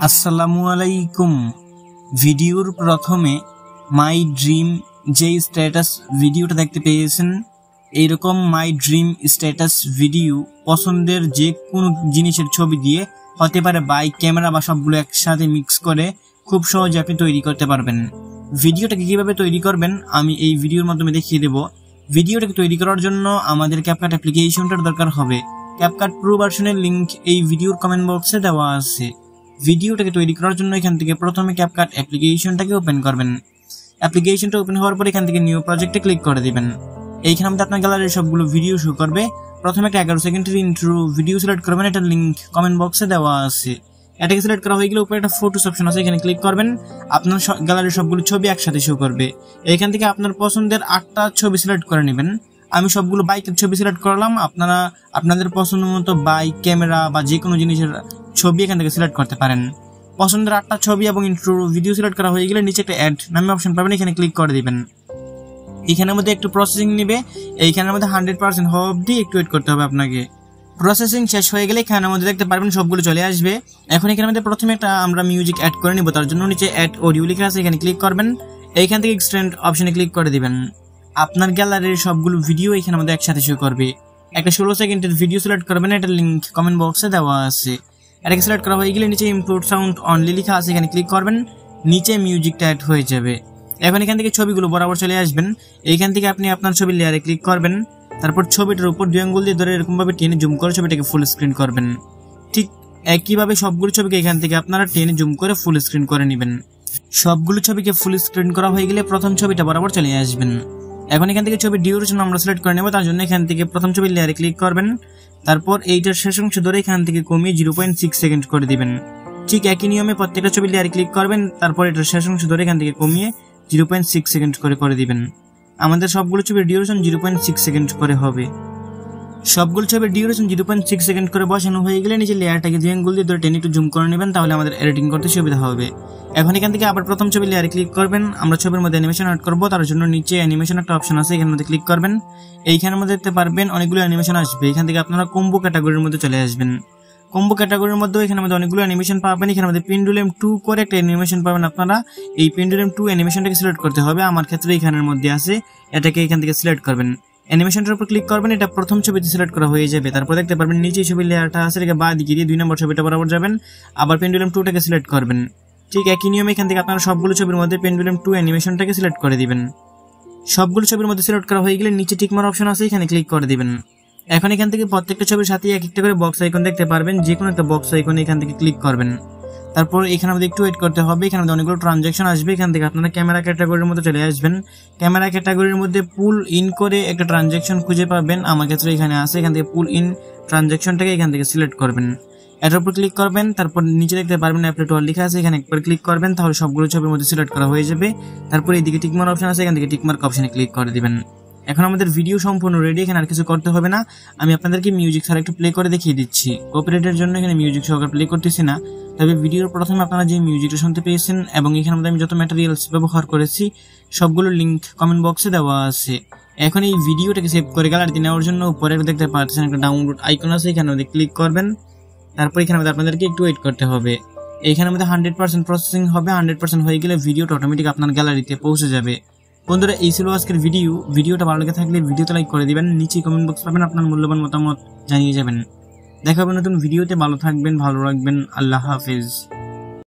আসসালামু আলাইকুম। ভিডিওর প্রথমে মাই ড্রিম যে স্ট্যাটাস ভিডিওটা দেখতে পেয়েছেন, এইরকম মাই ড্রিম স্ট্যাটাস ভিডিও পছন্দের যে কোনো জিনিসের ছবি দিয়ে হতে পারে বাইক, ক্যামেরা বা সবগুলো একসাথে মিক্স করে খুব সহজে আপনি তৈরি করতে পারবেন। ভিডিওটাকে কিভাবে তৈরি করবেন আমি এই ভিডিওর মাধ্যমে দেখিয়ে দেব। ভিডিওটাকে তৈরি করার জন্য আমাদের ক্যাপকাট অ্যাপ্লিকেশনটার দরকার হবে। ক্যাপকাট প্রো ভার্সনের লিংক এই ভিডিওর কমেন্ট বক্সে দেওয়া আছে। ভিডিওটাকে তৈরি করার জন্য এখান থেকে প্রথমে ক্যাপকাট অ্যাপ্লিকেশনটাকে ওপেন করবেন। অ্যাপ্লিকেশনটা ওপেন হওয়ার পর এখান থেকে নিউ প্রজেক্টে ক্লিক করে দিবেন। এইখানে আমাদের আপনার গ্যালারির সবগুলো ভিডিও শো করবে। প্রথমে একটা 11 সেকেন্ডের ইন্ট্রো ভিডিও সিলেক্ট করবেন, এটার লিংক কমেন্ট বক্সে দেওয়া আছে। এটাকে সিলেক্ট করা হয়ে গেলে উপরে একটা ফটোস অপশন আছে, এখানে ক্লিক করবেন। আপনার গ্যালারির সবগুলো ছবি একসাথে শো করবে। এখান থেকে আপনার পছন্দের 8টা ছবি সিলেক্ট করে নেবেন। আমি সবগুলো বাইকের ছবি সিলেক্ট করলাম, আপনারা আপনাদের পছন্দ মতো বাইক, ক্যামেরা বা যে কোনো জিনিসের ছবি এখান থেকে সিলেক্ট করতে পারেন। পছন্দের 8টা ছবি এবং ইন্ট্রো ভিডিও সিলেক্ট করা হয়ে গেলে নিচে একটা অ্যাড নামে অপশন পাবেন, এখানে ক্লিক করে দিবেন। এখানের মধ্যে একটু প্রসেসিং নেবে, এইখানের মধ্যে 100% হওয়া অবধি একটু ওয়েট করতে হবে আপনাকে। প্রসেসিং শেষ হয়ে গেলে এখানের মধ্যে দেখতে পারবেন সবগুলো চলে আসবে। এখন এখানের মধ্যে প্রথমে একটা আমরা মিউজিক অ্যাড করে নিব, তার জন্য নিচে অ্যাড অডিও লেখা আছে, এখানে ক্লিক করবেন। এইখান থেকে এক্সটেন্ড অপশনে ক্লিক করে দিবেন। আপনার গ্যালারির সবগুলো ভিডিও এখানের মধ্যে একসাথে শো করবে। একটা 16 সেকেন্ডের ভিডিও সিলেক্ট করবেন, এটার লিংক কমেন্ট বক্সে দেওয়া আছে। এটাকে সিলেক্ট করা হয়ে গেলে নিচে ইম্পোর্ট সাউন্ড অনলি লেখা আছে, এখানে ক্লিক করবেন। নিচে মিউজিকটা অ্যাড হয়ে যাবে। এখন এখান থেকে ছবিগুলো বরাবর চলে আসবেন। এইখান থেকে আপনি আপনার ছবির লেয়ারে ক্লিক করবেন, তারপর ছবিটার উপর 2 আঙ্গুল দিয়ে ধরে এরকম ভাবে টেনে জুম করে ছবিটাকে ফুল স্ক্রিন করবেন। ঠিক একইভাবে সবগুলো ছবিকে এখান থেকে আপনারা টেনে জুম করে ফুল স্ক্রিন করে নেবেন। সবগুলো ছবিকে ফুল স্ক্রিন করা হয়ে গেলে প্রথম ছবিটা বরাবর চলে আসবেন। এখন এখান থেকে ছবির ডিউরেশন আমরা সিলেক্ট করে নেব, তার জন্য এখান থেকে প্রথম ছবির লেয়ারে ক্লিক করবেন। তারপর এইটার শেষ অংশ ধরে এখান থেকে কমিয়ে 0.6 সেকেন্ড করে দিবেন। ঠিক একই নিয়মে প্রত্যেকটা ছবির লেয়ারে ক্লিক করবেন, তারপর এটার শেষ অংশ ধরে এখান থেকে কমিয়ে 0.6 সেকেন্ড করে দিবেন। আমাদের সবগুলো ছবির ডিউরেশন 0.6 সেকেন্ড করে হবে। সবগুলো ছবির ডিউরেশন 0.6 সেকেন্ড করে বসানো হয়ে গেলে নিচে লেয়ারটাকে 2 আঙ্গুল দিয়ে ধরে টেনে একটু জুম করে নেবেন, তাহলে আমাদের এডিটিং করতে সুবিধা হবে। এখন এখান থেকে আবার প্রথম ছবির লেয়ারে ক্লিক করবেন। আমরা ছবির মধ্যে অ্যানিমেশন অ্যাড করব, তার জন্য নিচে অ্যানিমেশন একটা অপশন আছে, এখানের মধ্যে ক্লিক করবেন। এইখানের মধ্যে দেখতে পারবেন অনেকগুলো অ্যানিমেশন আসবে। এখান থেকে আপনারা কম্বো ক্যাটাগরির মধ্যে চলে আসবেন। কম্বো ক্যাটাগরির মধ্যে এখানের মধ্যে অনেকগুলো অ্যানিমেশন পাবেন। এখানের মধ্যে পেন্ডুলাম 2 করে একটা অ্যানিমেশন পাবেন। আপনারা এই পেন্ডুলাম 2 অ্যানিমেশনটাকে সিলেক্ট করতে হবে। আমার ক্ষেত্রে এখানের মধ্যে আছে, এটাকে এখান থেকে সিলেক্ট করবেন। অ্যানিমেশনটার উপর ক্লিক করবেন, এটা প্রথম ছবিতে সিলেক্ট করা হয়ে যাবে। তারপর দেখতে পারবেন নিচে ছবির লেয়ারটা আছে, এটাকে বাঁ দিকে দিয়ে 2 নম্বর ছবিটা বরাবর যাবেন, আবার পেন্ডুলাম 2টাকে সিলেক্ট করবেন। ঠিক একই নিয়মে এখান থেকে আপনারা সবগুলো ছবির মধ্যে পেন্ডুলাম 2 অ্যানিমেশনটাকে সিলেক্ট করে দিবেন। সবগুলো ছবির মধ্যে সিলেক্ট করা হয়ে গেলে নিচে টিক মার অপশন আছে, এখানে ক্লিক করে দিবেন। এখন এখান থেকে প্রত্যেকটা ছবির সাথে এক একটা করে বক্স আইকন দেখতে পারবেন, যে কোনো একটা বক্স আইকনে এখান থেকে ক্লিক করবেন। তারপর এখানে আমাদের একটু ওয়েট করতে হবে। এখানে আমাদের অনেকগুলো ট্রানজ্যাকশন আসবে। এখান থেকে আপনারা ক্যামেরা ক্যাটাগরির মধ্যে চলে আসবেন। ক্যামেরা ক্যাটাগরির মধ্যে পুল ইন করে একটা ট্রানজ্যাকশন খুঁজে পাবেন, আমার ক্ষেত্রে এখানে আছে। এখান থেকে পুল ইন ট্রানজ্যাকশনটাকে এখান থেকে সিলেক্ট করবেন, এটার উপর ক্লিক করবেন। তারপর নিচে দেখতে পারবেন অ্যাপ্লাই টু অল লেখা আছে, এখানে একবার ক্লিক করবেন, তাহলে সবগুলো ছবির মধ্যে সিলেক্ট করা হয়ে যাবে। তারপর এইদিকে টিকমার্ক অপশন আছে, এখান থেকে টিকমার্ক অপশনে ক্লিক করে দিবেন। এখন আমাদের ভিডিও সম্পূর্ণ রেডি, এখানে আর কিছু করতে হবে না। আমি আপনাদেরকে মিউজিক ছাড়া একটু প্লে করে দেখিয়ে দিচ্ছি। কপিরাইটের জন্য এখানে মিউজিক সহকারে প্লে করতেছি না, তবে ভিডিওর প্রথমে আপনারা যে মিউজিকটা শুনতে পেয়েছেন এবং এখানে মধ্যে আমি যত ম্যাটেরিয়ালস ব্যবহার করেছি সবগুলোর লিংক কমেন্ট বক্সে দেওয়া আছে। এখন এই ভিডিওটাকে সেভ করে গ্যালারিতে নেওয়ার জন্য উপরে দেখতে পাচ্ছেন একটা ডাউনলোড আইকন আছে, এখানে মধ্যে ক্লিক করবেন। তারপর এখানে মধ্যে আপনাদেরকে একটু ওয়েট করতে হবে। এইখানের মধ্যে 100% প্রসেসিং হবে। 100% হয়ে গেলে ভিডিওটা অটোমেটিক আপনার গ্যালারিতে পৌঁছে যাবে। বন্ধুরা, এই ছিল আজকের ভিডিওটা ভালো লেগে থাকলে ভিডিওতে লাইক করে দিবেন, নিচে কমেন্ট বক্স পাবেন, আপনার মূল্যবান মতামত জানিয়ে যাবেন। দেখা হবে নতুন ভিডিওতে। ভালো থাকবেন, ভালো রাখবেন। আল্লাহ হাফেজ।